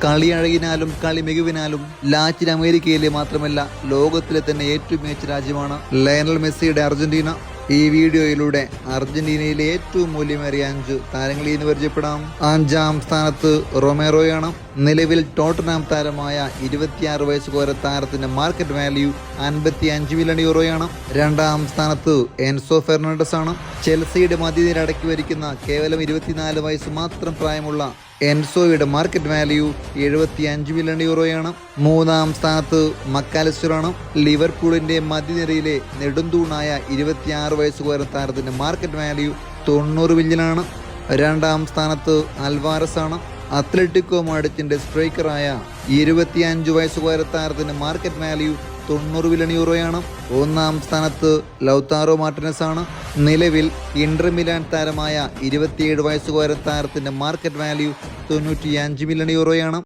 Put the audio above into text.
കളി അഴകിനാലും കളി മികവിനാലും ലാറ്റിൻ അമേരിക്കയിലെ മാത്രമല്ല ലോകത്തിലെ തന്നെ ഏറ്റവും മികച്ച രാജ്യമാണ് ലയണൽ മെസ്സിയുടെ അർജന്റീന. ഈ വീഡിയോയിലൂടെ അർജന്റീനയിലെ ഏറ്റവും മൂല്യമേറിയ 5 താരങ്ങളെ ഇന്ന് പരിചയപ്പെടാം. 5-ാം സ്ഥാനത്ത് റൊമേറോയാണ്. നിലവിൽ ടോട്ടനാം താരമായ 26 വയസ്സുകാര താരത്തിന്റെ മാർക്കറ്റ് വാല്യൂ 55 മില്യൺ യൂറോയാണ്. 2-ാം സ്ഥാനത്ത് എൻസോ ഫെർണാണ്ടസ് ആണ്. ചെൽസിയുടെ മധ്യനിര അടക്കി വരിക്കുന്ന കേവലം 24 വയസ്സ് മാത്രം പ്രായമുള്ള എൻസോയുടെ മാർക്കറ്റ് വാല്യൂ 75 മില്യൺ യൂറോയാണ്. 3-ാം സ്ഥാനത്ത് മക്കാലിസ്റ്ററാണ്. ലിവർപൂളിന്റെ മധ്യനിരയിലെ നെടുന്തൂണായ 26 വയസ്സുകാരൻ താരത്തിന്റെ മാർക്കറ്റ് വാല്യൂ 90 മില്യനാണ്. 2-ാം സ്ഥാനത്ത് അൽവാരസ് ആണ്. അത്ലറ്റിക്കോ മാഡ്രിഡിന്റെ സ്ട്രൈക്കറായ 25 വയസ്സുകാരൻ താരത്തിന്റെ മാർക്കറ്റ് വാല്യൂ 90 മില്യൺ യൂറോയാണ്. 1-ാം സ്ഥാനത്ത് ലൗതാരോ മാർട്ടിനസ് ആണ്. നിലവിൽ ഇന്റർ മിലാൻ താരമായ 27 വയസ്സുകാരൻ താരത്തിന്റെ മാർക്കറ്റ് വാല്യൂ 95 മില്യൺ യൂറോയാണ്.